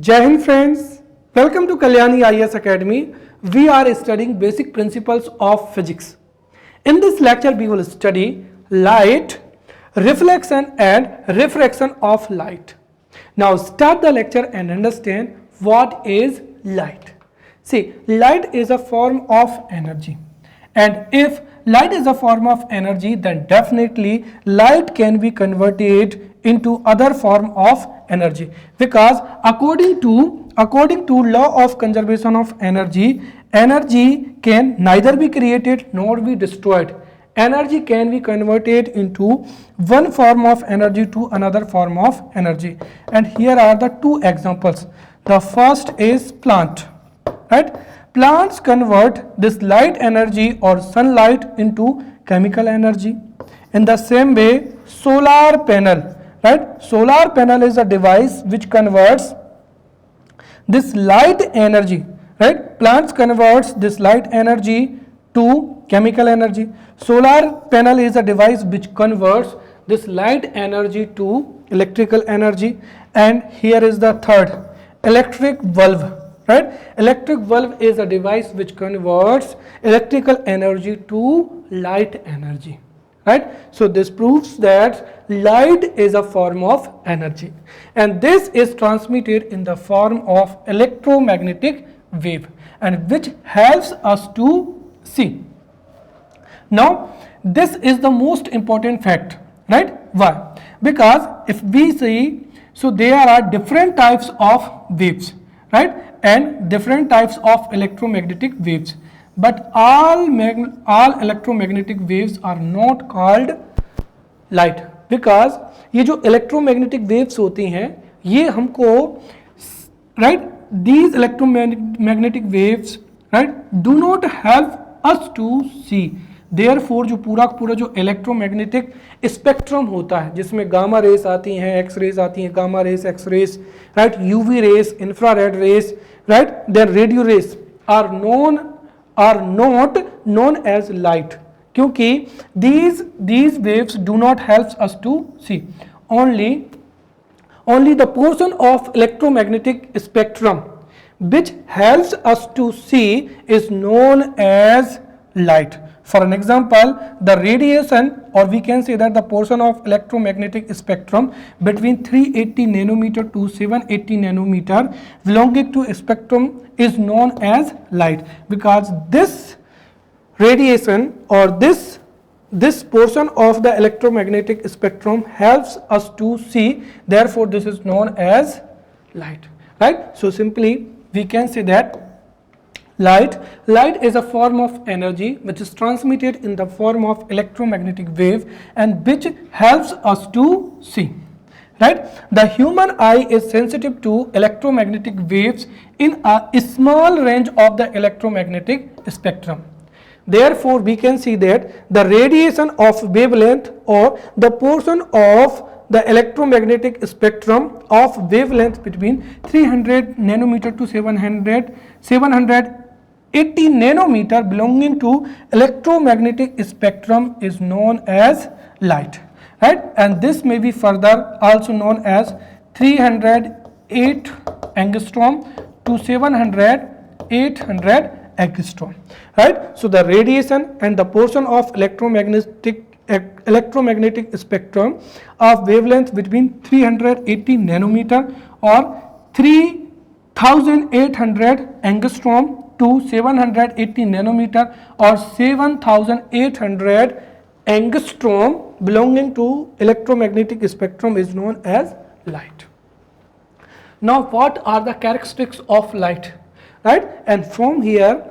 Jai Hind friends, welcome to Kalyani IAS Academy. We are studying basic principles of physics. In this lecture we will study light, reflection and refraction of light. Now start the lecture and understand what is light. See, light is a form of energy, and if light is a form of energy, then definitely light can be converted into other form of energy, because according to law of conservation of energy, energy can neither be created nor be destroyed. Energy can be converted into one form of energy to another form of energy, and here are the two examples. The first is plant, right? Plants convert this light energy or sunlight into chemical energy. In the same way, solar panel, right? Solar panel is a device which converts this light energy, right? Plants converts this light energy to chemical energy. Solar panel is a device which converts this light energy to electrical energy. And here is the third, electric bulb, right? Electric bulb is a device which converts electrical energy to light energy, right? So this proves that light is a form of energy, and this is transmitted in the form of electromagnetic wave, and which helps us to see. Now this is the most important fact, right? Why? Because if we see, so there are different types of waves, right, and different types of electromagnetic waves, but all electromagnetic waves are not called light, because ये जो electromagnetic waves होती हैं ये हमको, right, these electromagnetic waves, right, do not help us to see. Therefore जो पूरा जो electromagnetic spectrum होता है, जिसमें गामा रेस आती हैं, एक्स रेस आती हैं, gamma rays, X rays, right, UV rays, infrared rays, right, then radio rays are not known as light, क्योंकि these waves do not help us to see. Only the portion of electromagnetic spectrum which helps us to see is known as light. For an example, the radiation, or we can say that the portion of electromagnetic spectrum between 380 nanometer to 780 nanometer belonging to spectrum is known as light, because this radiation or this portion of the electromagnetic spectrum helps us to see. Therefore this is known as light, right? So simply we can say that light is a form of energy which is transmitted in the form of electromagnetic wave and which helps us to see, right? The human eye is sensitive to electromagnetic waves in a small range of the electromagnetic spectrum. Therefore we can see that the radiation of wavelength, or the portion of the electromagnetic spectrum of wavelength between 300 nanometer to 780 nanometer belonging to electromagnetic spectrum is known as light, right? And this may be further also known as 308 angstrom to 800 angstrom, right? So the radiation and the portion of electromagnetic spectrum of wavelength between 380 nanometer or 3800 angstrom to 780 nanometer or 7800 angstrom belonging to electromagnetic spectrum is known as light. Now what are the characteristics of light, right? And from here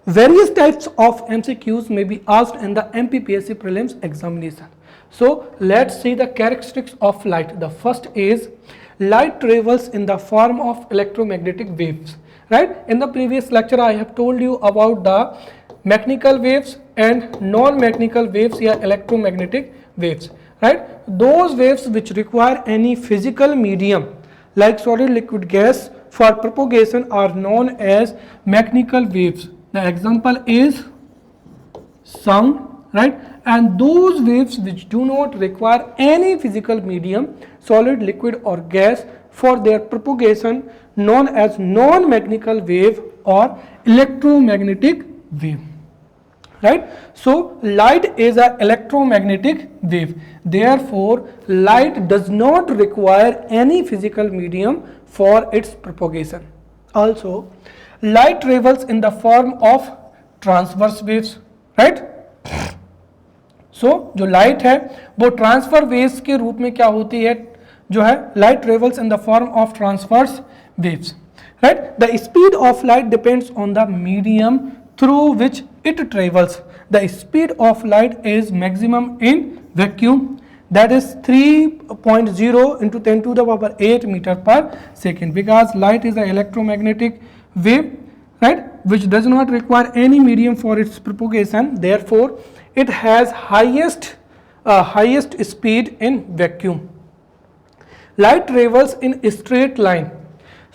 various types of MCQs may be asked in the MPPSC prelims examination. So let's see the characteristics of light. The first is light travels in the form of electromagnetic waves, right? In the previous lecture I have told you about the mechanical waves and non-mechanical waves, or electromagnetic waves, right? Those waves which require any physical medium like solid, liquid, gas for propagation are known as mechanical waves. The example is sound, right? And those waves which do not require any physical medium, solid, liquid or gas, for their propagation known as non-mechanical wave or electromagnetic wave. Right? So light is an electromagnetic wave. Therefore, light does not require any physical medium for its propagation. Also, light travels in the form of transverse waves. Right? So जो light है वो transfer waves के रूप में क्या होती है, जो है light travels in the form of transverse waves. Right? The speed of light depends on the medium through which it travels. The speed of light is maximum in vacuum, that is 3.0 into 10 to the power 8 meter per second, because light is an electromagnetic wave, right, which does not require any medium for its propagation. Therefore, it has highest speed in vacuum. Light travels in a straight line.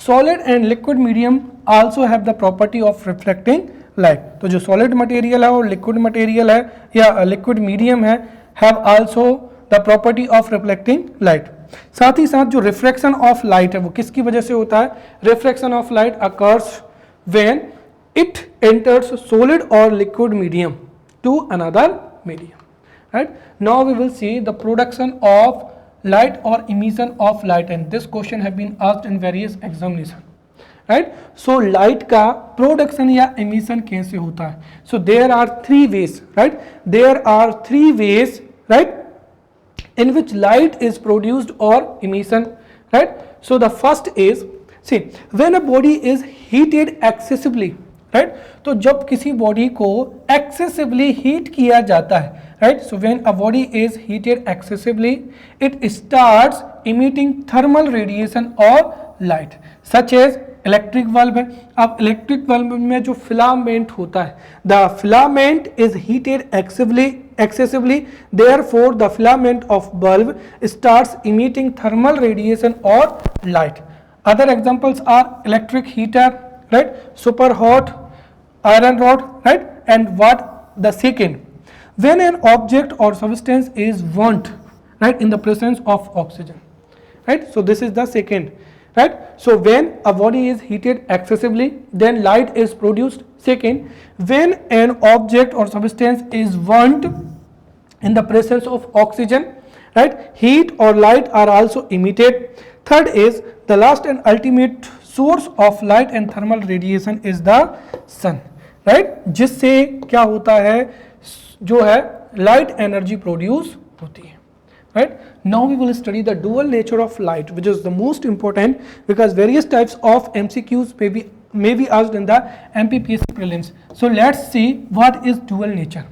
Solid and liquid medium also have the property of reflecting light. तो जो solid material है और liquid material है या liquid medium है have also the property of reflecting light. साथ ही साथ जो रिफ्रैक्शन ऑफ लाइट है वो किसकी वजह से होता है? Refraction of light occurs when it enters solid और liquid medium to another medium. Right? Now we will see the production of light or emission of light, and this question have been asked in various examination. Right? So light का production या emission कैसे होता है? So there are three ways. Right? There are three ways, right, in which light is produced or emission. Right? So the first is, see, when a body is heated excessively. Right? तो जब किसी body को excessively heat किया जाता है, right? So when a body is heated excessively, it starts emitting thermal radiation or light, such as electric bulb है. अब electric bulb में जो फिलामेंट होता है, the filament is heated excessively, therefore the filament of bulb starts emitting thermal radiation or light. Other examples are electric heater, right, super hot iron rod, right, and what the second, when an object or substance is burnt, right, in the presence of oxygen. Right? So this is the second. Right? So when a body is heated excessively, then light is produced. Second, when an object or substance is burnt in the presence of oxygen, right, heat or light are also emitted. Third is the last and ultimate source of light and thermal radiation is the sun. Right? जिससे क्या होता है, जो है light energy produce होती है. Right? Now we will study the dual nature of light, which is the most important because various types of MCQs may be asked in the MPPSC prelims. So let's see what is dual nature.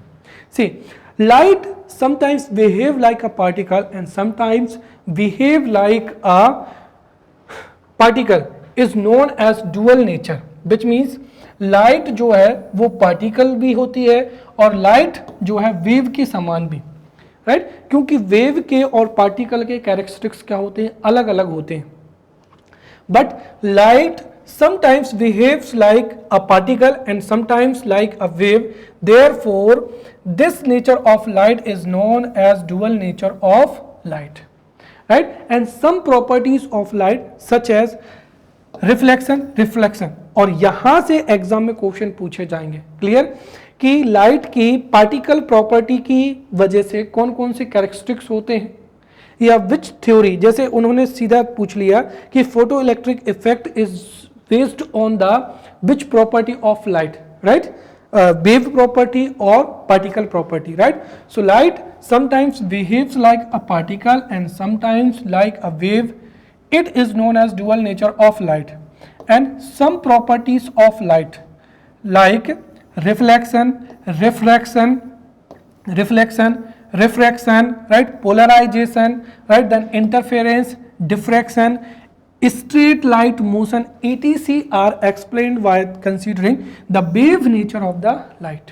See, light sometimes behave like a particle and sometimes behave like a particle is known as dual nature, which means light जो है वो particle भी होती है और light जो है wave के समान भी. राइट? क्योंकि वेव के और पार्टिकल के कैरेक्टरिस्टिक्स क्या होते हैं, अलग अलग होते हैं. But light sometimes behaves like a particle and sometimes like a wave. Therefore, this nature of light is known as dual nature of light. Right? And some properties of light such as reflection, और यहां से exam में question पूछे जाएंगे. Clear? कि light की particle property की वजह से कौन कौन से कैरेक्टरिस्टिक्स होते हैं या विच थ्योरी, जैसे उन्होंने सीधा पूछ लिया कि photo electric effect is based on the which property of light, right, wave property और particle property. Right? So light sometimes behaves like a particle and sometimes like a wave. It is known as dual nature of light, and some properties of light like reflection, right, polarization, right, then interference, diffraction, straight light motion, etc. are explained by considering the wave nature of the light.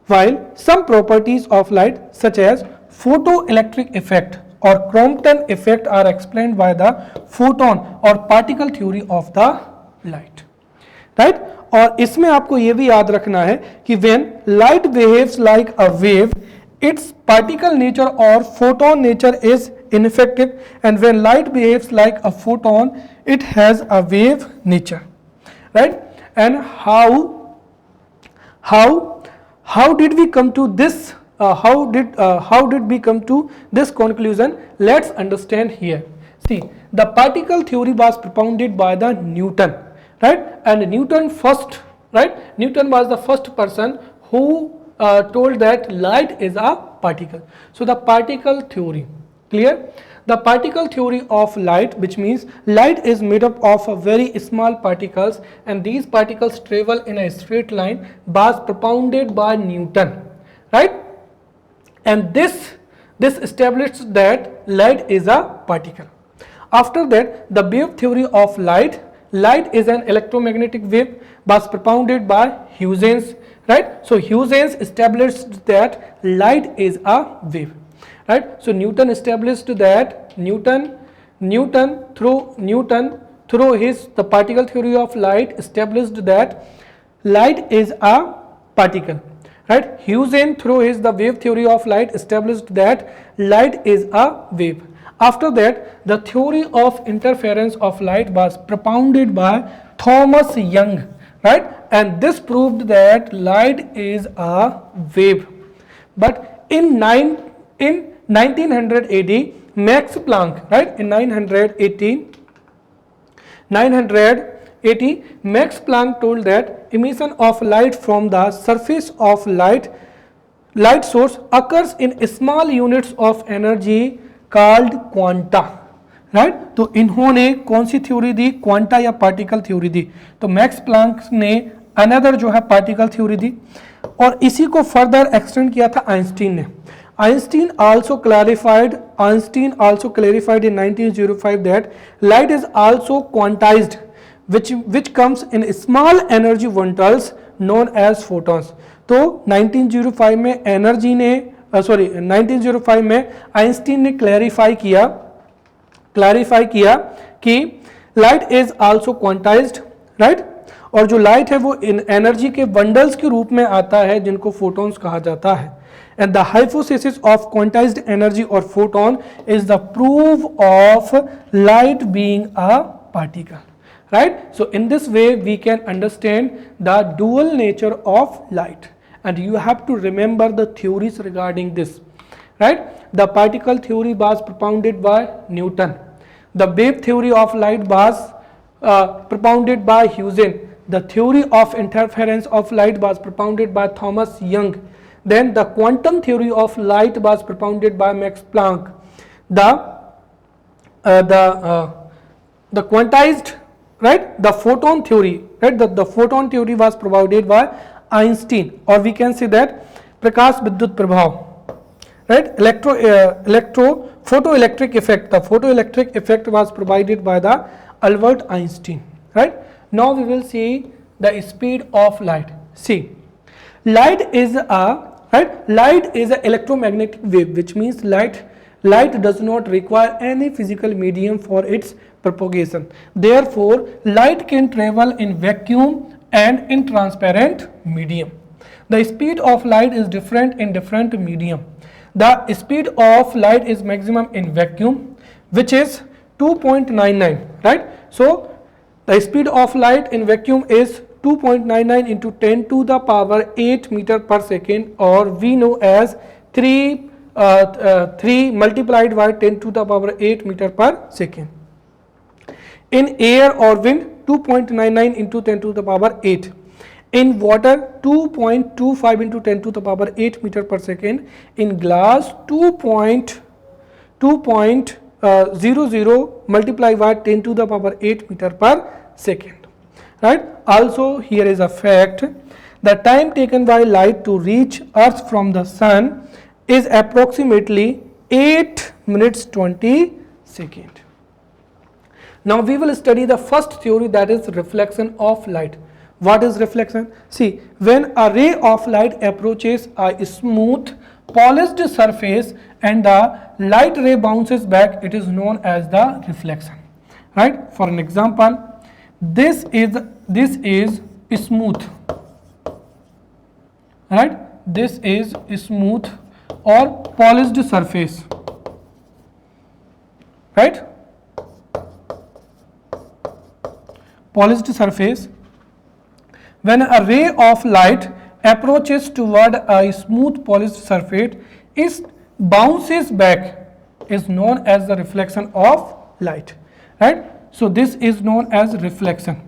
While some properties of light such as photoelectric effect और Crompton effect are explained by the photon और particle theory of the light. Right? और इसमें आपको ये भी याद रखना है कि when light behaves like a wave, its particle nature or photon nature is ineffective, and when light behaves like a photon, it has a wave nature, right? And how did we come to this? How did we come to this conclusion? Let's understand here. See, the particle theory was propounded by the Newton, right? And Newton first, right? Newton was the first person who told that light is a particle. So the particle theory, clear? The particle theory of light, which means light is made up of a very small particles, and these particles travel in a straight line, was propounded by Newton, right? And this established that light is a particle. After that, the wave theory of light is an electromagnetic wave, was propounded by Huygens, right? So Huygens established that light is a wave, right? So Newton established that Newton through his the particle theory of light established that light is a particle, right? Huygens through his the wave theory of light established that light is a wave. After that, the theory of interference of light was propounded by Thomas Young, right? And this proved that light is a wave. But in 1980, Max Planck, right? In 980, Max Planck told that emission of light from the surface of light source occurs in small units of energy called quanta, right? तो इन्होंने कौन सी theory दी? Quanta या particle theory दी. तो max Planck ने another जो है particle theory दी, और इसी को फर्दर एक्सटेंड किया था आइंस्टीन ने. Einstein also clarified in 1905 that light is also quantized, which comes in small energy bundles known as photons. तो 1905 में एनर्जी ने 1905 में आइंस्टीन ने क्लैरिफाई किया कि light is also quantized, right? और जो लाइट है वो इन एनर्जी के बंडल्स के रूप में आता है जिनको फोटॉन्स कहा जाता है. And the hypothesis of quantized energy और photon is the proof of light being a particle, right? So in this way we can understand the dual nature of light, and you have to remember the theories regarding this, right? The particle theory was propounded by Newton. The wave theory of light was propounded by Huygens. The theory of interference of light was propounded by Thomas Young. Then the quantum theory of light was propounded by Max Planck. The quantized, right, the photon theory, right, the photon theory was provided by Einstein, or we can say that Prakash Vidyut Prabhav, right? Photoelectric effect, the photoelectric effect was provided by the Albert Einstein, right? Now we will see the speed of light. See, light is an electromagnetic wave, which means light does not require any physical medium for its propagation. Therefore, light can travel in vacuum and in transparent medium. The speed of light is different in different medium. The speed of light is maximum in vacuum, which is 2.99, right? So the speed of light in vacuum is 2.99 into 10 to the power 8 meter per second, or we know as 3 multiplied by 10 to the power 8 meter per second. In air or wind, 2.99 into 10 to the power 8. In water, 2.25 into 10 to the power 8 meter per second. In glass, 2.00 multiplied by 10 to the power 8 meter per second. Right? Also, here is a fact: the time taken by light to reach Earth from the sun is approximately 8 minutes 20 seconds. Now we will study the first theory, that is reflection of light. What is reflection? See, when a ray of light approaches a smooth polished surface and the light ray bounces back, it is known as the reflection, right? For an example, this is smooth, right? This is smooth or polished surface, right? Polished surface. When a ray of light approaches toward a smooth polished surface, it bounces back, is known as the reflection of light, right? So this is known as reflection.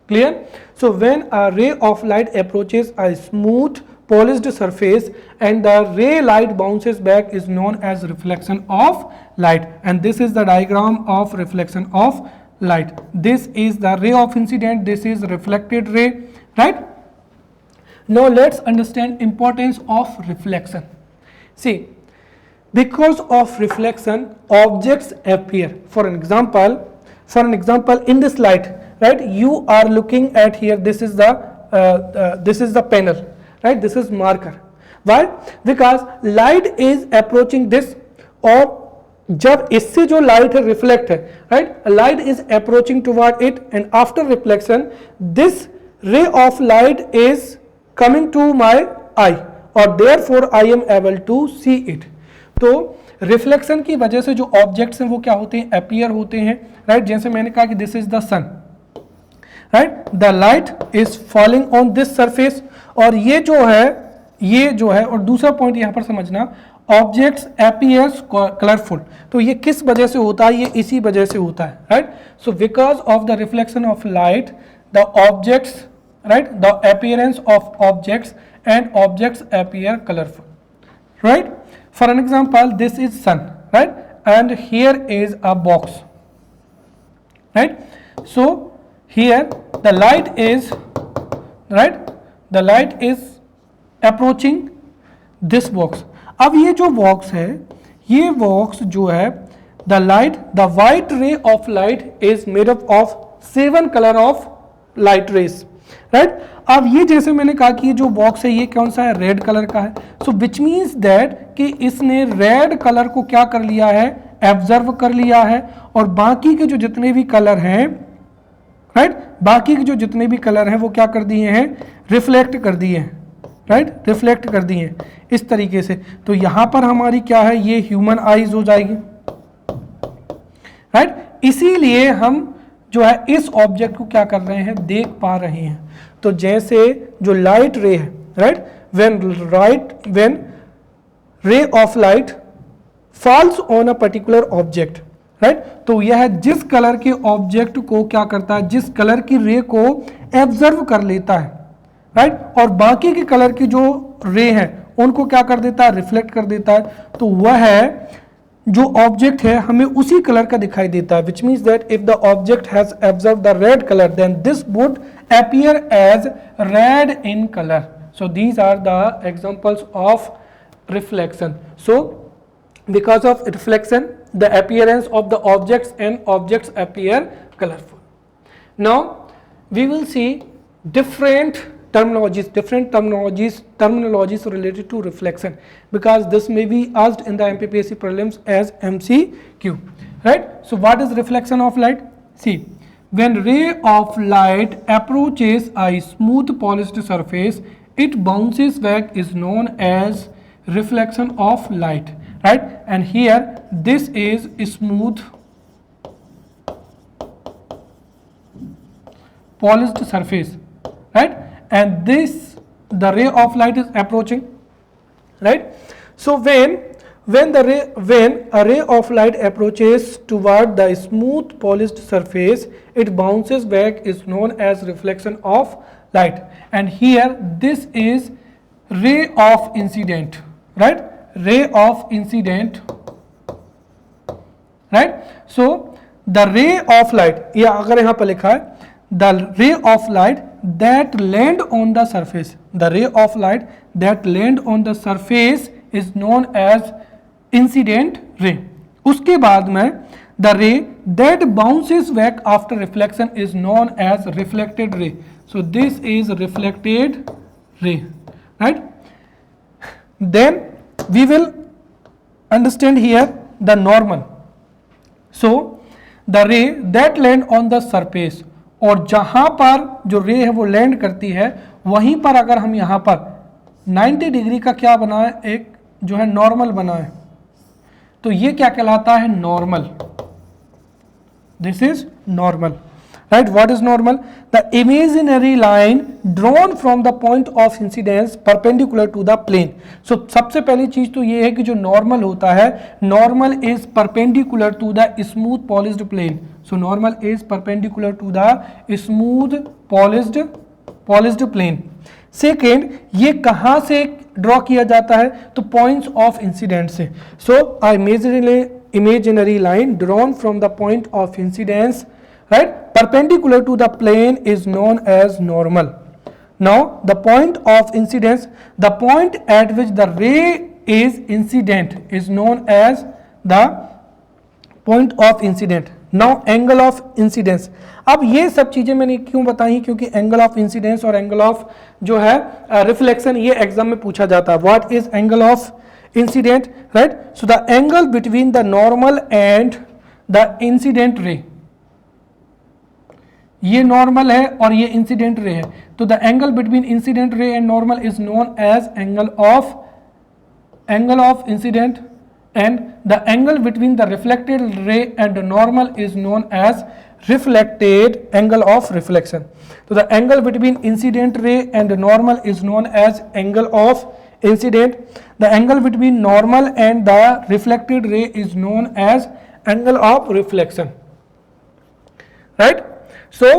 Clear? So when a ray of light approaches a smooth polished surface and the ray light bounces back is known as reflection of light, and this is the diagram of reflection of light. This is the ray of incident, this is reflected ray, right? Now let's understand importance of reflection. See, because of reflection objects appear. For an example in this light, right, you are looking at here, this is the panel, right, this is marker. Why? Because light is approaching this, और जब इससे जो light है reflect है, right, light is approaching toward it and after reflection this ray of light is coming to my eye और therefore I am able to see it. तो reflection की वजह से जो ऑब्जेक्ट्स हैं वो क्या होते हैं, अपीयर होते हैं, राइट. जैसे मैंने कहा कि this is the sun, right, the light is falling on this surface, और ये जो है और दूसरा पॉइंट यहां पर समझना, ऑब्जेक्ट्स अपीयर्स कलरफुल. तो ये किस वजह से होता है, ये इसी वजह से होता है, right. So because of the reflection of light the objects, right, the appearance of objects and objects appear colourful, right. For an example, this is sun, right, and here is a box, right. So here the light is, right, the light is approaching this box. अब ये जो box है, ये box जो है, the white ray of light is made up of 7 color of light rays, right. अब ये जैसे मैंने कहा कि ये जो बॉक्स है ये कौन सा है, रेड कलर का है. सो विच मीन्स दैट कि इसने रेड कलर को क्या कर लिया है, एब्जर्व कर लिया है, और बाकी के जो जितने भी कलर हैं, राइट, बाकी के जो जितने भी कलर हैं वो क्या कर दिए हैं, रिफ्लेक्ट कर दिए हैं, राइट, रिफ्लेक्ट कर दिए हैं इस तरीके से. तो यहां पर हमारी क्या है, ये ह्यूमन आईज हो जाएगी, राइट. इसीलिए हम जो है इस ऑब्जेक्ट को क्या कर रहे हैं, देख पा रहे हैं. तो जैसे जो लाइट रे है, right, when ray of light falls on a particular object, right, तो यह जिस कलर के ऑब्जेक्ट को क्या करता है, जिस कलर की रे को एब्जर्व कर लेता है, राइट, और बाकी के कलर की जो रे हैं उनको क्या कर देता है, रिफ्लेक्ट कर देता है. तो वह है जो ऑब्जेक्ट है हमें उसी कलर का दिखाई देता है. Which means that if the object has observe the red colour then this would appear as red in color. So these are the examples of reflection. So because of reflection the appearance of the objects and objects appear colorful. Now we will see different terminologies related to reflection, because this may be asked in the MPPSC prelims as MCQ, right. So what is reflection of light? See, when ray of light approaches a smooth polished surface, it bounces back, is known as reflection of light, right. And here this is smooth polished surface, right, and this the ray of light is approaching, right. So when a ray of light approaches toward the smooth polished surface, it bounces back, is known as reflection of light. And here this is ray of incident, right, ray of incident, right. So the ray of light, या अगर यहाँ पर लिखा है the ray of light that land on the surface, the ray of light that land on the surface is known as incident ray. उसके बाद में the ray that bounces back after reflection is known as reflected ray. So this is reflected ray, right. Then we will understand here the normal. So the ray that land on the surface, और जहां पर जो रे है वो land करती है वहीं पर अगर हम यहां पर 90 डिग्री का क्या बना है, एक जो है नॉर्मल बना है, तो ये क्या कहलाता है, normal, This is normal. Right? What is normal? The imaginary line drawn from the point of incidence perpendicular to the plane. So सबसे पहली चीज तो ये है कि जो normal होता है, normal is perpendicular to the smooth polished plane. So normal is perpendicular to the smooth polished plane. Second, ये कहाँ से ड्रॉ किया जाता है? तो पॉइंट्स ऑफ इंसिडेंट से. सो imaginary line drawn from the point of incidence, right, perpendicular to the plane is known as normal. Now the point of incidence, the point at which the ray is incident is known as the point of incident. Now angle of incidence. अब ये सब चीजें मैंने क्यों बताई? क्योंकि angle of incidence और angle of जो है रिफ्लेक्शन ये एग्जाम में पूछा जाता है. What is angle of incident? Right, so the angle between the normal and the incident ray. ये नॉर्मल है और ये इंसिडेंट रे है, तो the angle between incident ray and normal is known as angle of incident, and the angle between the reflected ray and the normal is known as reflected angle of reflection. So the angle between incident ray and the normal is known as angle of incident. The angle between normal and the reflected ray is known as angle of reflection. Right? So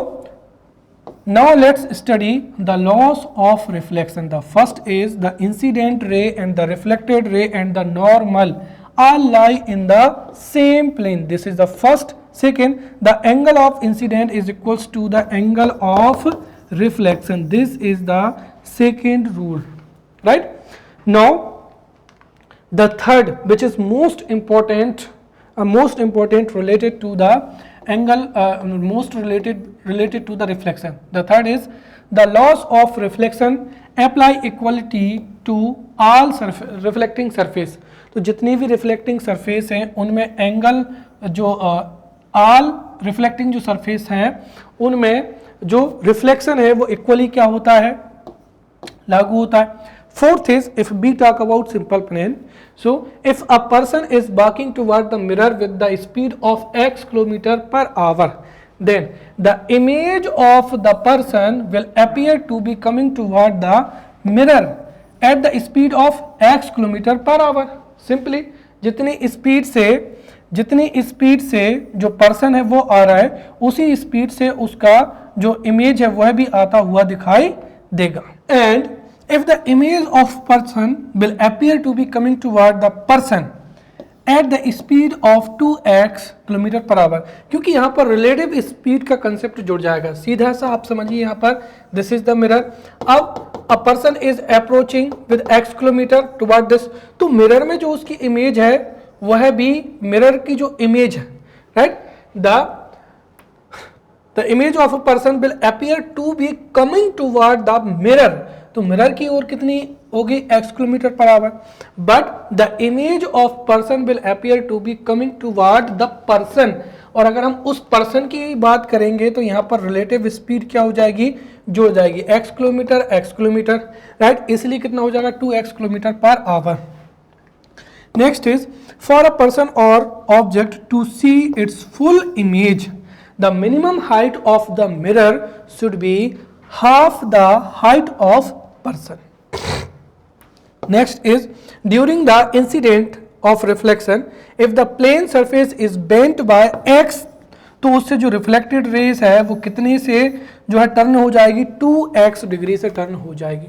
now let's study the laws of reflection. The first is the incident ray and the reflected ray and the normal all lie in the same plane. This is the first. Second, the angle of incident is equals to the angle of reflection. This is the second rule. Right? Now the third, which is most important related to the angle, most related to the reflection. The third is the laws of reflection apply equality to all reflecting surface. तो जितनी भी reflecting surface हैं उनमें angle जो all reflecting जो surface हैं उनमें जो रिफ्लेक्शन है वो इक्वली क्या होता है? लागू होता है. Fourth is if be talk about simple plain, so if a person is walking toward the mirror with the speed of x kilometre per our, then the image of the person will appear to be coming toward the mirror at the speed of x kilometre per our. Simply जितनी speed से जो person है वो आ रहा है उसी speed से उसका जो इमेज है वह भी आता हुआ दिखाई देगा. And if the image of person will appear to be coming toward the person at the speed of 2x kilometre per hour, क्योंकि यहाँ पर रिलेटिव स्पीड का कंसेप्ट जुड़ जाएगा. सीधा सा आप समझिए, यहाँ पर दिस इज द मिरर. अब a person is approaching with x kilometre toward this, तो मिरर में जो उसकी इमेज है वह भी मिरर की जो इमेज है, right, the image of a person will appear to be coming toward the mirror. तो मिरर की ओर कितनी होगी? x kilometre per hour. But the image of person will appear to be coming toward the person. और अगर हम उस person की बात करेंगे तो यहाँ पर रिलेटिव स्पीड क्या हो जाएगी? जुड़ जाएगी x किलोमीटर, राइट. इसलिए कितना हो जाएगा? 2x kilometre per hour. Next is for a person और object to see its full image, the minimum height of the mirror should be half the height of person. Next is during the incident of reflection, if the plane surface is bent by x, तो उससे जो reflected race है वो कितने से जो है turn हो जाएगी? 2x डिग्री से टर्न हो जाएगी.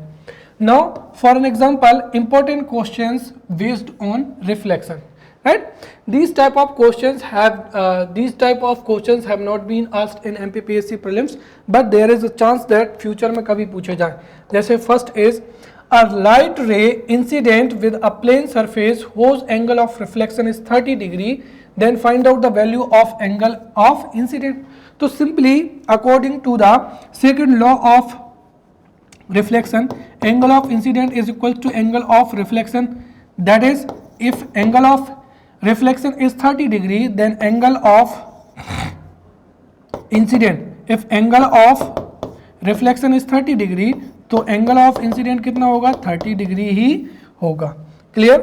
Now for an example, important questions based on reflection. Right? These type of questions have not been asked in MPPSC prelims, but there is a chance that future में कभी पूछे जाए. जैसे first is a light ray incident with a plane surface whose angle of reflection is 30 degree, then find out the value of angle of incident. तो simply according to the second law of reflection, angle of incident is equal to angle of reflection. That is, if angle of reflection is 30 degree, then angle of incident, if angle of reflection is 30 degree, तो angle of incident कितना होगा? 30 degree ही होगा. Clear?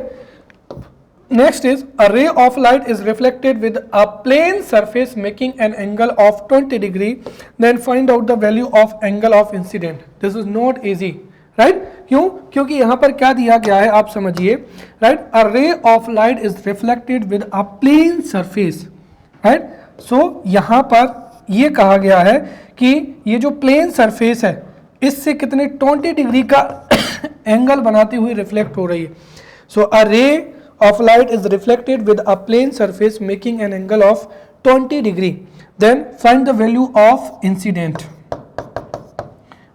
next is a ray of light is reflected with a plane surface making an angle of 20 degree. Then find out the value of angle of incident. This is not easy, right? क्यों? क्योंकि यहाँ पर क्या दिया गया है आप समझिए, right? A ray of light is reflected with a plane surface, right? So यहाँ पर ये कहा गया है कि ये जो प्लेन सरफेस है इससे कितने 20 डिग्री का एंगल बनाती हुई रिफ्लेक्ट हो रही है. सो अ रे of light is reflected with a plane surface making an angle of 20 degree. Then find the value of incident.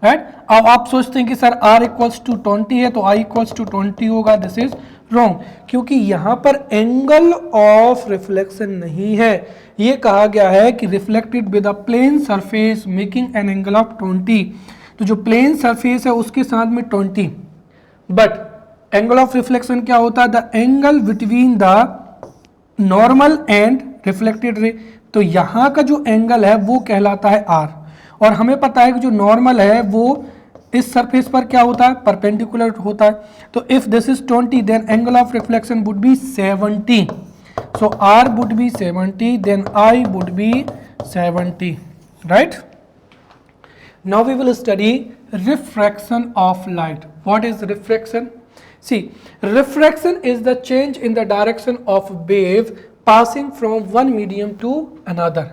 Right? अब आप सोचते हैं कि सर r equals to 20 है तो I equals to 20 होगा. This is wrong, क्योंकि यहाँ पर एंगल ऑफ रिफ्लेक्शन नहीं है. ये कहा गया है कि reflected with a plane surface making an angle of 20. तो जो प्लेन सरफेस है उसके साथ में 20, बट एंगल ऑफ रिफ्लेक्शन क्या होता है? The angle between the normal and reflected ray. तो यहाँ का जो एंगल है वो कहलाता है r, और हमें पता है कि जो नॉर्मल है वो इस सरफेस पर क्या होता है? परपेंडिकुलर होता है. तो if this is 20 then angle of reflection would be 70. So r would be 70, then I would be 70, right? Now we will study refraction of light. What is refraction? See, refraction is the change in the direction of wave passing from one medium to another,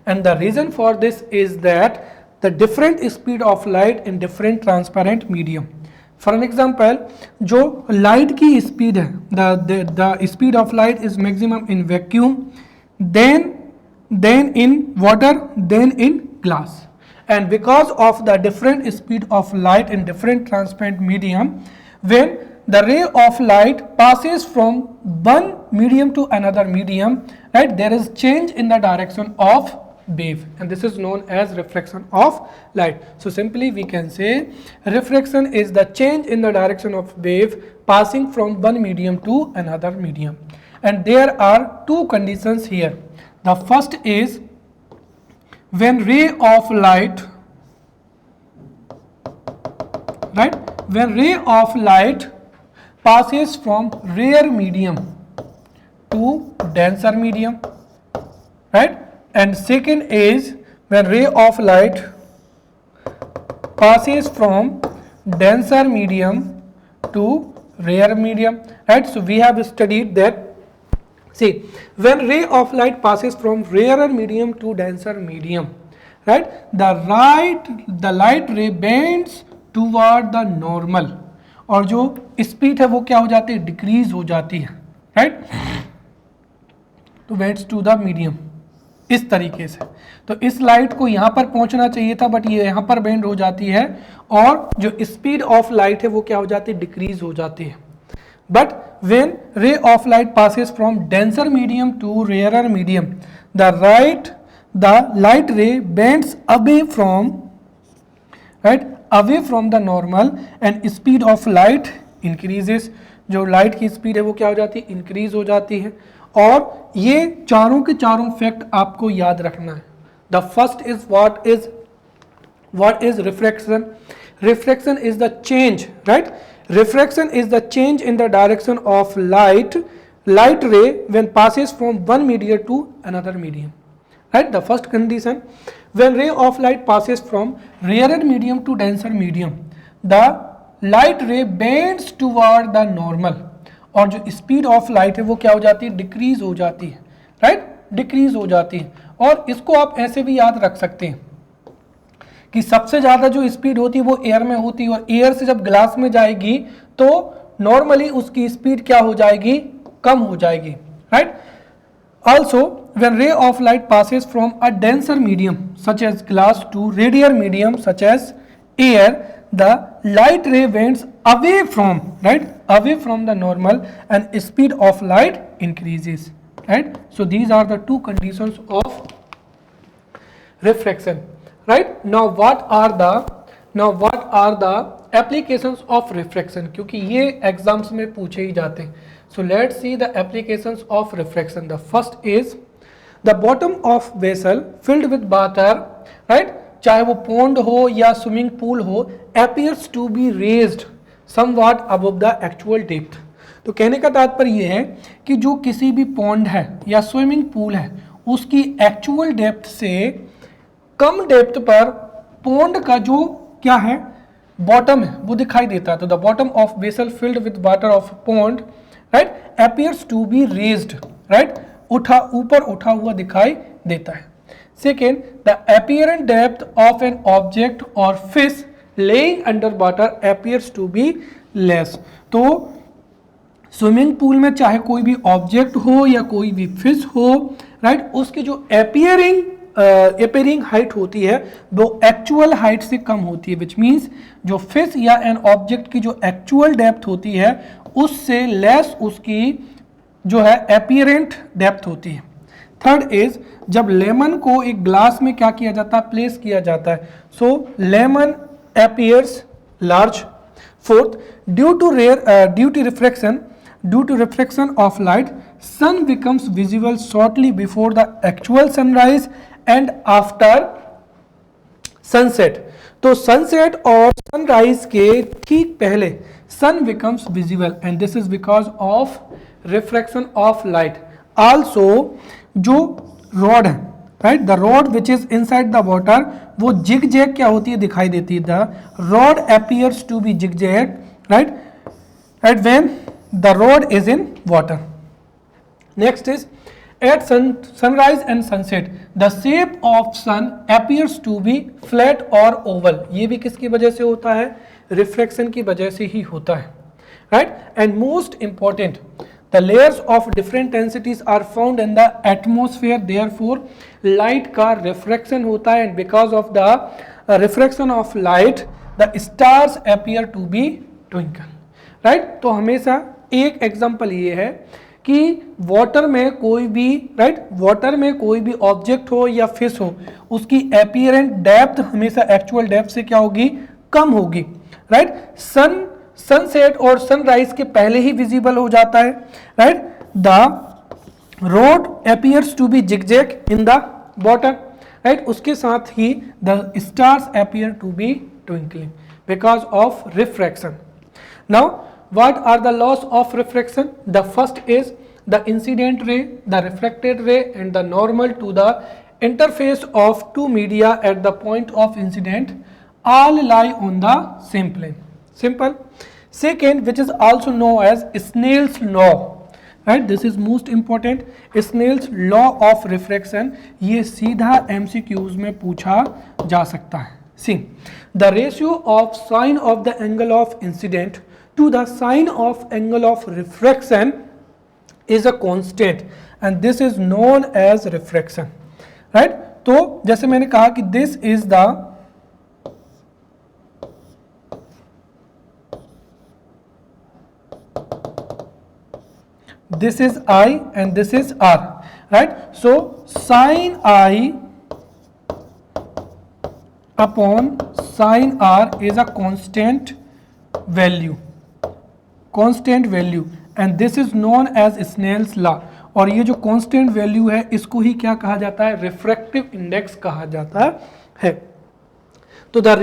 and the reason for this is that the different speed of light in different transparent medium. For an example, जो light की speed है, the speed of light is maximum in vacuum, then in water, then in glass. And because of the different speed of light in different transparent medium, when the ray of light passes from one medium to another medium, right, there is change in the direction of wave, and this is known as refraction of light. So simply we can say refraction is the change in the direction of wave passing from one medium to another medium. And there are two conditions here. The first is when ray of light, right, when ray of light passes from rare medium to denser medium, right? And second is when ray of light passes from denser medium to rare medium, right? So we have studied that. See, when ray of light passes from rarer medium to denser medium, right, the light ray bends toward the normal, और जो speed है वो क्या हो जाती है? Decrease हो जाती है, right, to bends to the medium, इस तरीके से. तो इस लाइट को यहाँ पर पहुंचना चाहिए था, बट ये यहाँ पर बेंड हो जाती है, और जो स्पीड ऑफ लाइट है वो क्या हो जाती है? डिक्रीज हो जाती है. But when ray of light passes from denser medium to rarer medium, the light ray bends away from, right, away from the normal, and speed of light increases. जो लाइट की स्पीड है वो क्या हो जाती है? इंक्रीज हो जाती है. और ये चारों के चारों फैक्ट आपको याद रखना है. The first is what is refraction. Refraction is the change, right, refraction is the change in the direction of light ray when passes from one medium to another medium, right? The first condition, when ray of light passes from rarer medium to denser medium, the light ray bends toward the normal, और जो speed of light है वो क्या हो जाती है? Decrease हो जाती है, राइट, डिक्रीज हो जाती है. और इसको आप ऐसे भी याद रख सकते हैं कि सबसे ज़्यादा जो स्पीड होती है वो एयर में होती है, और एयर से जब ग्लास में जाएगी तो नॉर्मली उसकी स्पीड क्या हो जाएगी? कम हो जाएगी, right. Also, when ray of light passes from a denser medium such as glass to radier medium such as air, the light ray bends away from, right, away from the normal, and speed of light increases, right. So these are the two conditions of refraction, right. Now what are the applications of refraction? क्योंकि ये exams में पूछे ही जाते हैं. So let's see the applications of refraction. The first is the bottom of vessel filled with water, right, चाहे वो pond हो या swimming pool हो, appears to be raised somewhat above the actual depth. तो कहने का तात्पर्य ये है कि जो किसी भी पॉन्ड है या स्विमिंग पूल है उसकी एक्चुअल डेप्थ से कम डेप्थ पर पॉन्ड का जो क्या है बॉटम है वो दिखाई देता है। तो the bottom of vessel filled with water of pond right appears to be raised, right, ऊपर उठा हुआ दिखाई देता है। Second, the apparent depth of an object और fish lying under water appears to be less. तो स्विमिंग पूल में चाहे कोई भी ऑब्जेक्ट हो या कोई भी फिश हो, राइट, उसकी जो अपीयरिंग हाइट होती है वो एक्चुअल हाइट से कम होती है, विच मीन्स जो फिश या एन ऑब्जेक्ट की जो एक्चुअल डेप्थ होती है उससे लेस उसकी जो है अपीयरेंट डेप्थ होती है। थर्ड इज जब लेमन को एक ग्लास में क्या किया जाता है, प्लेस किया जाता है, so lemon appears large. Fourth, due to refraction of light, sun becomes visible shortly before the actual sunrise and after sunset. तो sunset और sunrise के ठीक पहले sun becomes visible and this is because of refraction of light. Also जो rod है, right, the rod which is inside the water वो zigzag क्या होती है दिखाई देती है। The rod appears to be zigzag, right, and when the rod is in water. Next is at sunrise and sunset the shape of sun appears to be flat or oval. ये भी किसकी वजह से होता है, रिफ्रैक्शन की वजह से ही होता है, right? And most important, the layers of different densities are found in the atmosphere, therefore light का refraction होता है and because of the refraction of light the stars appear to be twinkle, right? तो हमेशा एक example ये है कि water में कोई भी, राइट, वाटर में कोई भी ऑब्जेक्ट हो या फिश हो उसकी अपीयरेंट डेप्थ हमेशा एक्चुअल डेप्थ से क्या होगी, कम होगी, राइट। सनसेट और सनराइज के पहले ही विजिबल हो जाता है, right. The road appears to be zigzag in the water, right, उसके साथ ही the stars appear to be twinkling because of refraction. Now what are the laws of refraction? The first is the incident ray, the refracted ray and the normal to the interface of two media at the point of incident all lie on the same plane. Simple. Second, which is also known as Snell's law, right, this is most important. Snell's law of refraction ये सीधा MCQs में पूछा जा सकता है। See, the ratio of sine of the angle of incident to the sine of angle of refraction is a constant and this is known as refraction, right? तो जैसे मैंने कहा कि this is I and this is R, right? So sine I upon sine R is a constant value and this is known as Snell's law। और ये जो constant value है इसको ही क्या कहा जाता है, रिफ्रैक्टिव इंडेक्स कहा जाता है। तो the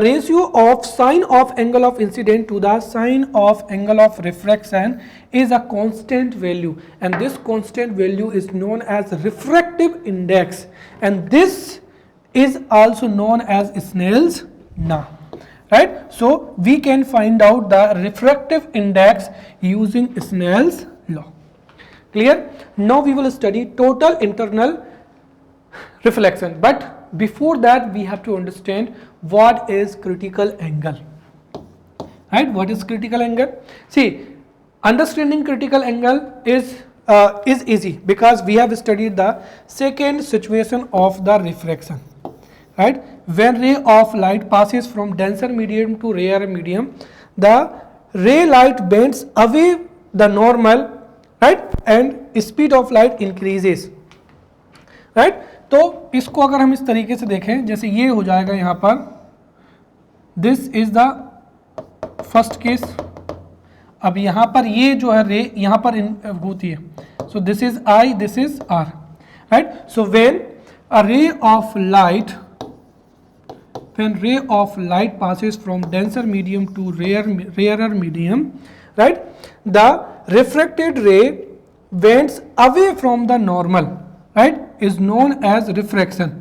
ratio of sine of angle of incident to the sine of angle of refraction is a constant value and this constant value is known as refractive index and this is also known as Snell's law, right? So we can find out the refractive index using Snell's law. Clear? Now we will study total internal reflection, but before that we have to understand what is critical angle, right? What is critical angle? See, understanding critical angle is easy because we have studied the second situation of the refraction, right? When ray of light passes from denser medium to rarer medium, the ray light bends away the normal, right, and speed of light increases, right? तो इसको अगर हम इस तरीके से देखें, जैसे ये हो जाएगा यहाँ पर, this is the first case. अब यहाँ पर ये जो है रे यहाँ पर होती है, सो this is I, this is R, right. So when a ray of light passes from denser medium to rarer medium, right? The refracted ray bends away from the normal, right, is known as refraction.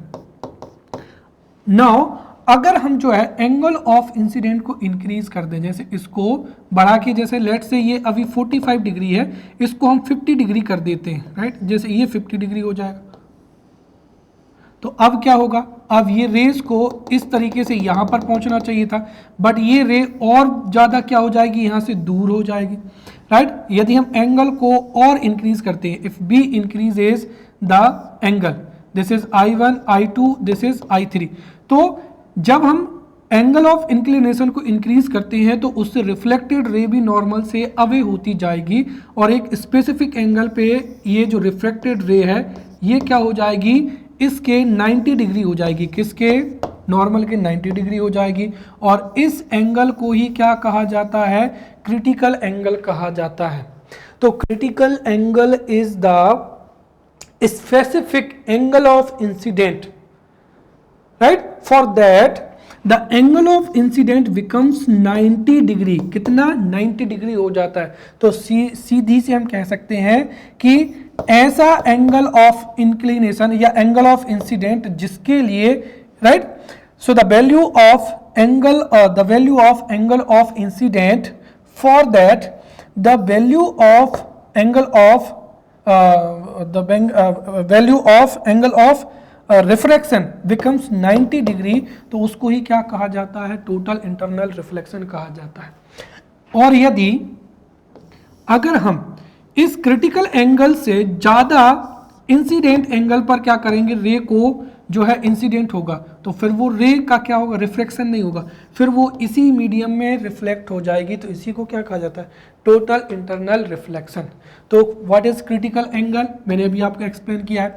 Now अगर हम जो है angle of incident को increase कर दें, जैसे इसको बढ़ा के, जैसे लेट से ये अभी 45 डिग्री है, इसको हम 50 डिग्री कर देते हैं, राइट, जैसे ये 50 डिग्री हो जाएगा, तो अब क्या होगा, अब ये रेस को इस तरीके से यहाँ पर पहुँचना चाहिए था, बट ये रे और ज़्यादा क्या हो जाएगी, यहाँ से दूर हो जाएगी, राइट। यदि हम एंगल को और इंक्रीज करते हैं, if B increases the angle, this is I1 I2 this is I3, तो जब हम एंगल ऑफ इंक्लिनेशन को इंक्रीज करते हैं तो उससे रिफ्लेक्टेड रे भी नॉर्मल से अवे होती जाएगी और एक स्पेसिफिक एंगल पे ये जो रिफ्लेक्टेड रे है ये क्या हो जाएगी, इसके 90 डिग्री हो जाएगी, किसके, नॉर्मल के 90 डिग्री हो जाएगी, और इस एंगल को ही क्या कहा जाता है, क्रिटिकल एंगल कहा जाता है। तो critical angle is the specific angle of incident, right, for that the angle of incident becomes 90 degree, कितना, 90 डिग्री हो जाता है। तो सीधी से हम कह सकते हैं कि ऐसा एंगल ऑफ इंक्लिनेशन या एंगल ऑफ इंसिडेंट जिसके लिए, right, so the value of angle of incident, for that the value of angle of refraction becomes 90 degree, तो उसको ही क्या कहा जाता है, टोटल इंटरनल रिफ्लेक्शन कहा जाता है। और यदि अगर हम इस क्रिटिकल एंगल से ज़्यादा इंसिडेंट एंगल पर क्या करेंगे, रे को जो है इंसिडेंट होगा, तो फिर वो रे का क्या होगा, रिफ्लेक्शन नहीं होगा, फिर वो इसी मीडियम में रिफ्लेक्ट हो जाएगी, तो इसी को क्या कहा जाता है, टोटल इंटरनल रिफ्लेक्शन। तो व्हाट इज क्रिटिकल एंगल, मैंने अभी आपको एक्सप्लेन किया है।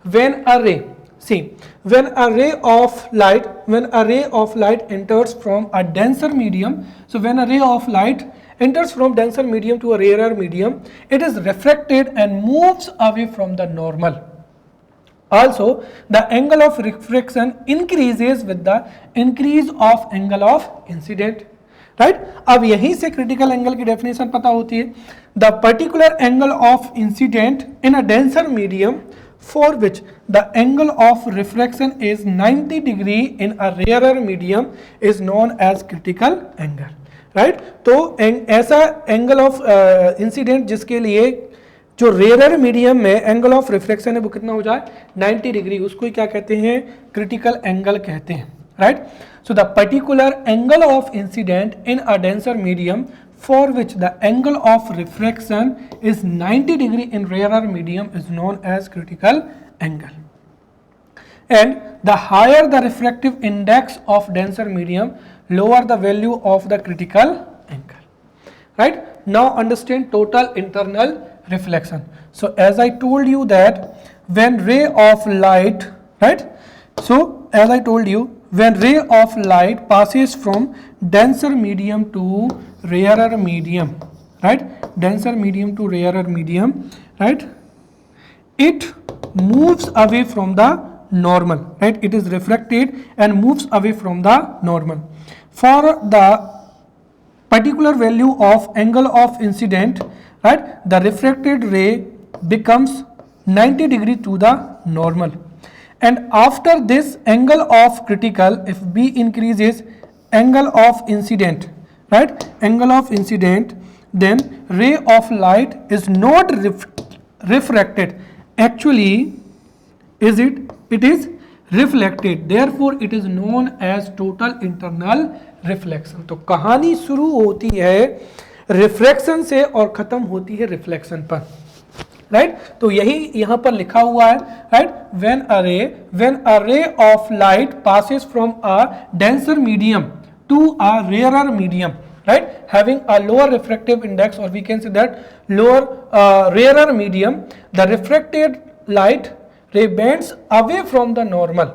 व्हेन अ रे, see, when a ray of light enters from a denser medium, so when a ray of light enters from denser medium to a rarer medium, it is refracted and moves away from the normal. Also, the angle of refraction increases with the increase of angle of incident, right? अब यहीं से critical angle की definition पता होती है, the particular angle of incident in a denser medium for which the angle of refraction is 90 degree in a rarer medium is known as critical angle, right? तो ऐसा angle of incident जिसके लिए जो rare medium में angle of reflection है वो कितना हो जाए, 90 डिग्री, उसको ही क्या कहते हैं, क्रिटिकल एंगल कहते हैं, right. So the particular angle of incident in a denser medium for which the angle of refraction is 90 degree in rarer medium is known as critical angle. And the higher the refractive index of denser medium, lower the value of the critical angle, right? Now understand total internal reflection. So as I told you that when ray of light, right, so as I told you, when ray of light passes from denser medium to rarer medium, right, denser medium to rarer medium, right, it moves away from the normal, right, it is refracted and moves away from the normal. For the particular value of angle of incident, right, the refracted ray becomes 90 degree to the normal, and after this angle of critical, if B increases angle of incident, right, angle of incident, then ray of light is not refracted, actually it is reflected, therefore it is known as total internal reflection. तो कहानी शुरू होती है refraction से और खत्म होती है रिफ्लेक्शन पर, राइट, तो यही यहाँ पर लिखा हुआ है, right, when a ray of light passes from a denser medium to a rarer medium, right, having a lower refractive index, or we can say that lower rarer medium, the refracted light ray bends away from the normal,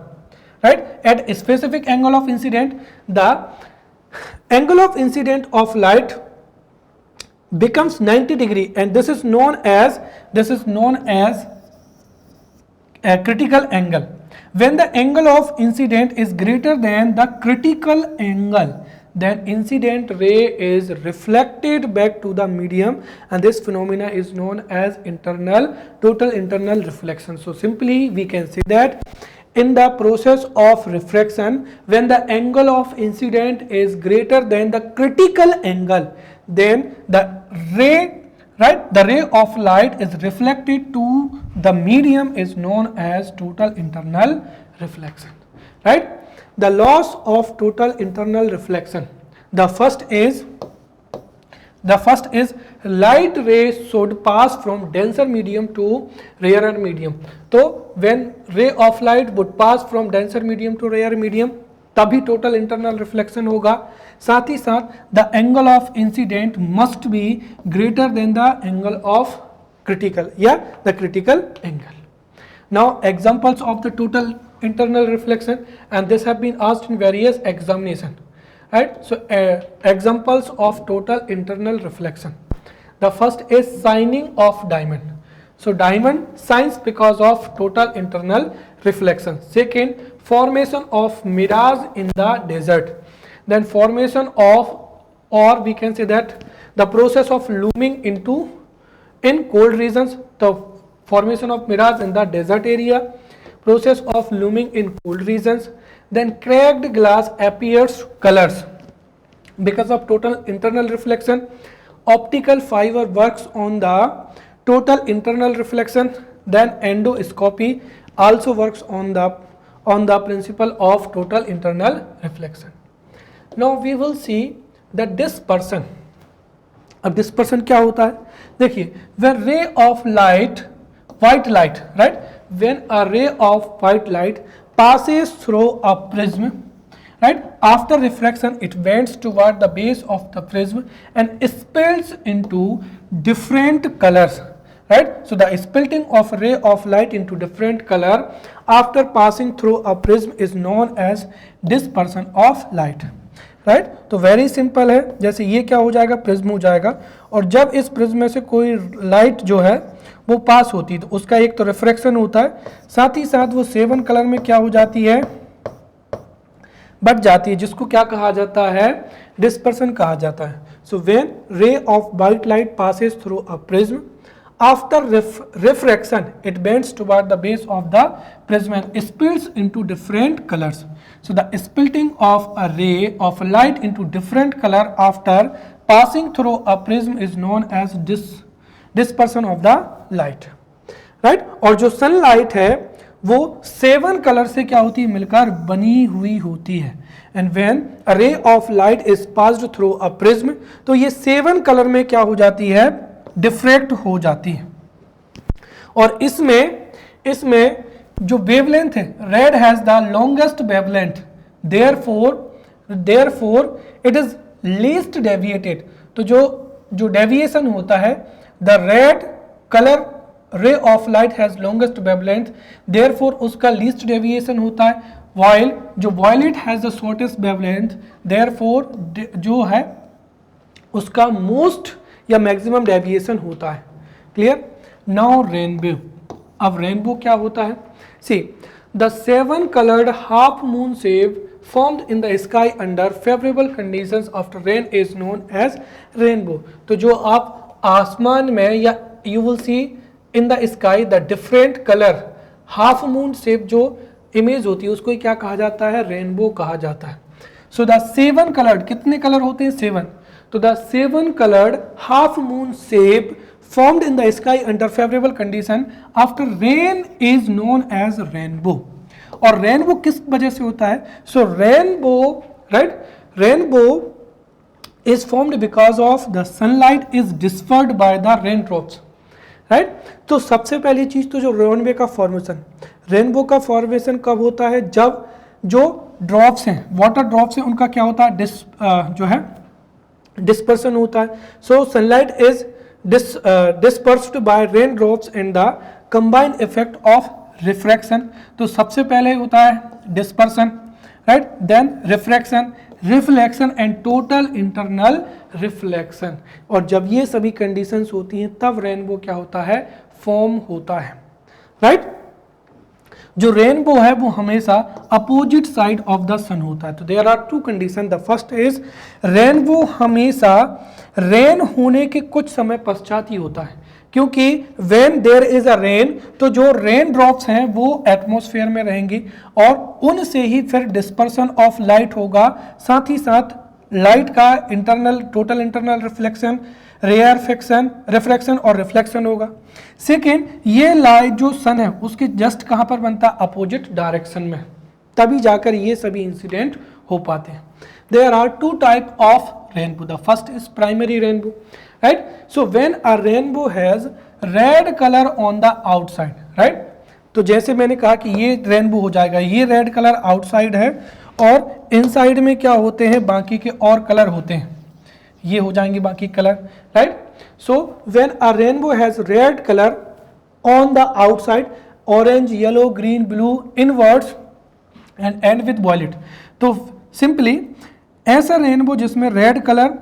right, at a specific angle of incident, the angle of incident of light becomes 90 degree, and this is known as a critical angle. When the angle of incident is greater than the critical angle, then incident ray is reflected back to the medium, and this phenomena is known as total internal reflection. So simply we can say that in the process of refraction, when the angle of incident is greater than the critical angle, then the ray of light is reflected to the medium is known as total internal reflection, right? The laws of total internal reflection. The first is light rays should pass from denser medium to rarer medium. तो when ray of light would pass from denser medium to rarer medium, तभी total internal reflection होगा. साथ ही साथ the angle of incident must be greater than the angle of critical, the critical angle. Now examples of the total internal reflection, and this have been asked in various examination, right? So examples of total internal reflection. The first is shining of diamond. So diamond shines because of total internal reflection. Second, formation of mirage in the desert. Then formation of, or we can say that the process of looming in cold regions, the formation of mirage in the desert area, process of looming in cold regions. Then cracked glass appears colors because of total internal reflection. Optical fiber works on the total internal reflection. Then endoscopy also works on the principle of total internal reflection. Now we will see that dispersion. अब dispersion क्या होता है? देखिए, when ray of light, white light, right? When a ray of white light passes through a prism, right? After refraction, it bends toward the base of the prism and spills into different colors, right? So the splitting of ray of light into different color after passing through a prism is known as dispersion of light, right? तो very simple है, जैसे ये क्या हो जाएगा, prism हो जाएगा, और जब इस प्रिज्म में से कोई लाइट जो है वो पास होती है तो उसका एक तो रिफ्रैक्शन होता है, साथ ही साथ वो 7 कलर में क्या हो जाती है, बट जाती है, जिसको क्या कहा जाता है, डिस्पर्सन कहा जाता है. So when ray of white light passes through a prism, after refraction it bends toward the base of the prism and splits into different colors. So the splitting of a ray of light into different color after passing through a prism is known as dispersion of the light, right? और जो sunlight है वो 7 colour से क्या होती है, मिलकर बनी हुई होती है. And when a ray of light is passed through a prism, तो ये 7 कलर में क्या हो जाती है, डिफ्रैक्ट हो जाती है. और इसमें जो वेवलेंथ है, red has the longest wavelength, therefore it is least deviated. तो जो डेविएशन होता है, the red colour ray of light has longest wavelength, therefore उसका लीस्ट डेविएशन होता है. वाइल जो violet has the shortest wavelength, therefore जो है उसका मोस्ट या मैक्सिमम डेविएशन होता है. क्लियर? Now rainbow. अब रेनबो क्या होता है? See the 7 coloured half moon shape formed in the sky under favorable conditions after rain is known as rainbow. तो जो आप आसमान में या you will see in the sky the different color half moon shape जो image होती है उसको क्या कहा जाता है, रेनबो कहा जाता है. सो द 7 कलर्ड, कितने कलर होते हैं, 7. तो the 7 colored half moon shape formed in the sky under favorable condition after rain is known as rainbow. और रेनबो किस वजह से होता है? So rainbow, right, rainbow is formed because of the sunlight is dispersed by the raindrops, right. तो सबसे पहली चीज तो जो रेनबो का फॉर्मेशन कब होता है, जब जो ड्रॉप्स हैं, वाटर ड्रॉप्स हैं, उनका क्या होता है, जो है dispersion होता है. So sunlight is dispersed by raindrops and the combined effect of refraction. तो सबसे पहले होता है dispersion, right? Then reflection and total internal reflection. और जब ये सभी conditions होती हैं तब रेनबो क्या होता है, फॉर्म होता है, right? जो रेनबो है वो हमेशा opposite side of the sun होता है। तो there are two condition, the first is rainbow हमेशा रेन होने के कुछ समय पश्चात ही होता है, क्योंकि when there is a rain तो जो रेन ड्रॉप्स हैं वो एटमॉस्फेयर में रहेंगी और उनसे ही फिर डिस्पर्सन ऑफ लाइट होगा, साथ ही साथ लाइट का internal total internal reflection, refraction और रिफ्लेक्शन होगा। सेकेंड, ये लाइट जो सन है उसके जस्ट कहां पर बनता है, अपोजिट डायरेक्शन में, तभी जाकर ये सभी इंसिडेंट हो पाते हैं। There are two type of rainbow, the first is primary rainbow, right. So when a rainbow has red colour on the outside, right, तो जैसे मैंने कहा कि ये रेनबो हो जाएगा, ये रेड कलर आउटसाइड है और इनसाइड में क्या होते हैं, बाकी के और कलर होते हैं, ये हो जाएंगे बाकी colour, right. So when a rainbow has red colour on the outside, orange, yellow, green, blue inwards and and with violet. तो सिंपली ऐसा रेनबो जिसमें रेड कलर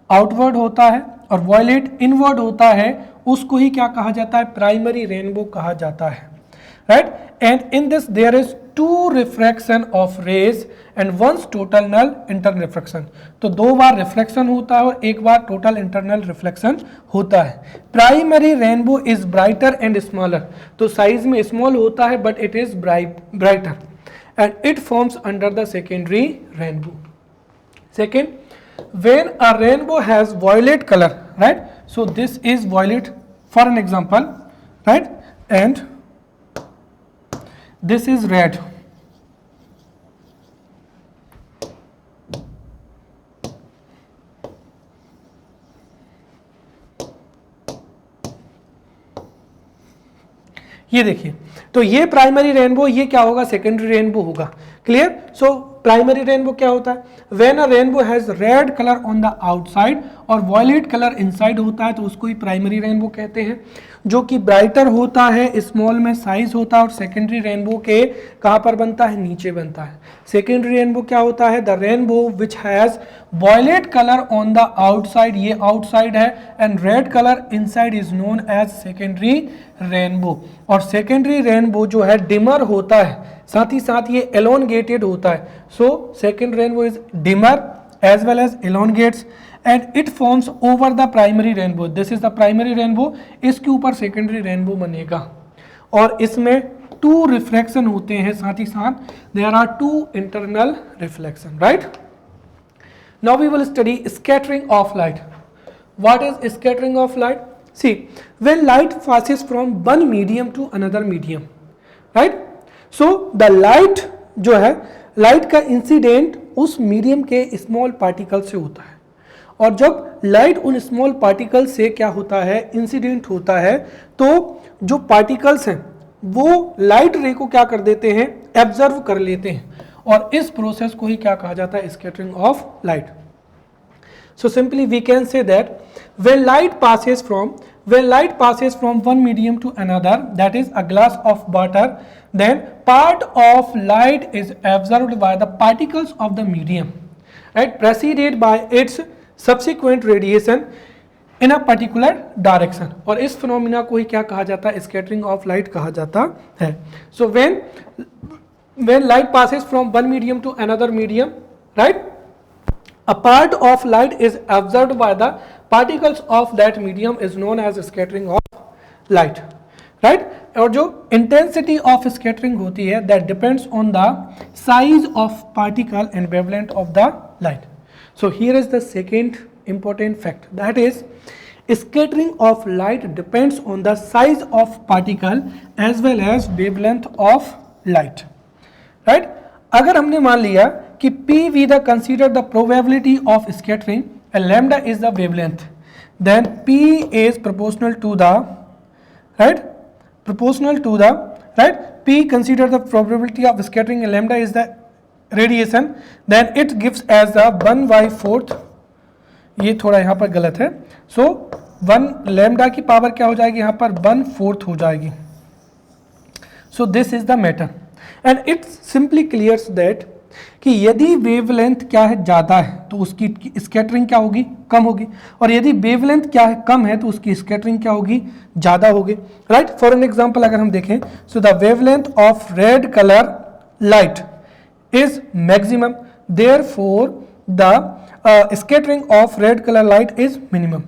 आउटवर्ड होता है और वॉयलेट इनवर्ड होता है, उसको ही क्या कहा जाता है, प्राइमरी रेनबो कहा जाता है, right. And in this there is two refraction of rays and once total null internal reflection. तो दो बार रिफ्लेक्शन होता है और एक बार टोटल इंटरनल रिफ्लेक्शन होता है। Primary rainbow is brighter and smaller, तो साइज में स्मॉल होता है but it is brighter and it forms under the secondary rainbow. Second, when a rainbow has violet color, right, so this is violet for an example, right, and this is red, ये देखिए, तो ये primary rainbow, ये क्या होगा, secondary rainbow होगा। Clear. So primary rainbow क्या होता है, when a rainbow has red colour on the outside और वॉयलेट कलर इनसाइड होता है तो उसको ही प्राइमरी रेनबो कहते हैं, जो कि ब्राइटर होता है, स्मॉल में साइज होता है और सेकेंडरी रेनबो के कहाँ पर बनता है, नीचे बनता है। सेकेंडरी रेनबो क्या होता है, the rainbow which has violet colour on the outside, ये आउटसाइड है, and red colour inside is known as secondary rainbow. और सेकेंडरी रेनबो जो है डिमर होता है, साथ ही साथ ये एलोनगेटेड होता है। So second rainbow is dimmer as well as elongates and it forms over the primary rainbow, this is the primary rainbow, इसके ऊपर सेकेंडरी रेनबो बनेगा और इसमें टू रिफ्रैक्शन होते हैं, साथ ही साथ there are two internal reflection, right. Now we will study scattering of light. What is scattering of light? See, when light passes from one medium to another medium, right? So the light जो है, light का incident उस medium के small particle से होता है और जब लाइट उन स्मॉल पार्टिकल से क्या होता है, इंसिडेंट होता है, तो जो पार्टिकल्स हैं वो लाइट रे को क्या कर देते हैं, एब्जर्व कर लेते हैं और इस प्रोसेस को ही क्या कहा जाता है, scattering of light. So simply we can say that when light passes from one medium to another, that is a glass of water, then part of light is absorbed by the particles of the medium, right, preceded by its subsequent radiation in a particular direction। और इस phenomena को ही क्या कहा जाता है, scattering of light कहा जाता है। So when light passes from one medium to another medium, right, a part of light is absorbed by the particles of that medium is known as scattering of light, right। और जो intensity of scattering होती है, that depends on the size of particle and wavelength of the light। So here is the second important fact, that is scattering of light depends on the size of particle as well as wavelength of light, right। अगर हमने मान लिया कि P we the consider the probability of scattering and lambda is the wavelength, then P is proportional to the P consider the probability of scattering and lambda is the radiation, then it gives as the 1/4, ये थोड़ा यहाँ पर गलत है, so 1 lambda की power क्या हो जाएगी, यहाँ पर 1/4 हो जाएगी। So this is the matter and it simply clears that कि यदि वेवलेंथ क्या है ज़्यादा है तो उसकी स्कैटरिंग क्या होगी, कम होगी, और यदि वेवलेंथ क्या है, कम है, तो उसकी स्कैटरिंग क्या होगी, ज़्यादा होगी, राइट। फॉर एन एग्जांपल अगर हम देखें, so the wavelength of red colour light is maximum, therefore the scattering of red colour light is minimum.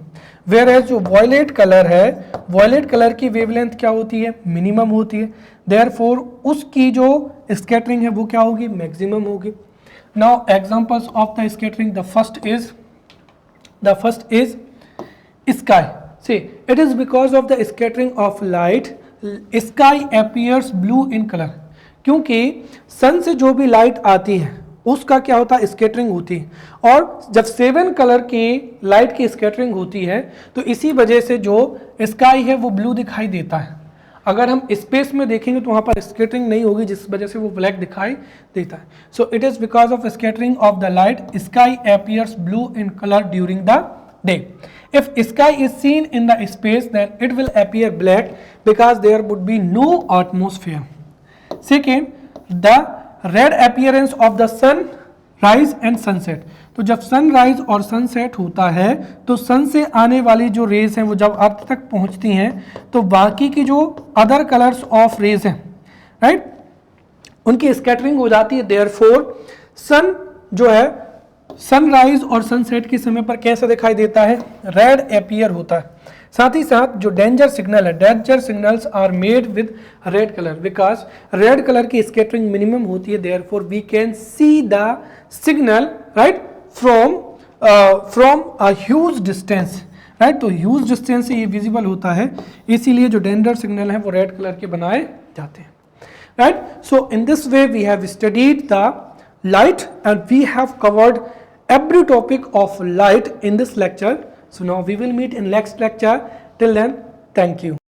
Whereas जो वॉयलेट कलर है, वॉयलेट कलर की वेवलेंथ क्या होती है, मिनिमम होती है, देयरफॉर उसकी जो स्कैटरिंग है वो क्या होगी, मैक्सिमम होगी। Now examples of the scattering, the first is sky. See it is because of the scattering of light sky appears blue in colour, क्योंकि सन से जो भी लाइट आती है उसका क्या होता है, स्कैटरिंग होती है, और जब 7 कलर की लाइट की स्कैटरिंग होती है तो इसी वजह से जो स्काई है वो ब्लू दिखाई देता है। अगर हम स्पेस में देखेंगे तो वहाँ पर स्कैटरिंग नहीं होगी, जिस वजह से वो ब्लैक दिखाई देता है। So it is because of scattering of the light sky appears blue in colour during the day. If sky is seen in the space, then it will appear black because there would be no atmosphere. Second, the red appearance of the sun rise and sunset. तो जब sunrise और sunset होता है तो सन से आने वाली जो रेज हैं वो जब अर्थ तक पहुंचती हैं तो बाकी की जो अदर कलर्स ऑफ रेज हैं, राइट, उनकी स्कैटरिंग हो जाती है। देयरफॉर सन जो है सनराइज और सनसेट के समय पर कैसा दिखाई देता है, रेड अपीयर होता है। साथ ही साथ जो डेंजर सिग्नल है, danger signals are made with red colour because red colour की स्कैटरिंग मिनिमम होती है, therefore we can see the signal, right, from a huge distance, right. तो ह्यूज डिस्टेंस से ये विजिबल होता है, इसीलिए जो डेंजर सिग्नल है वो रेड कलर के बनाए जाते हैं, right. So in this way we have studied द light and we have covered every topic of light in this lecture. So now we will meet in next lecture. Till then, thank you.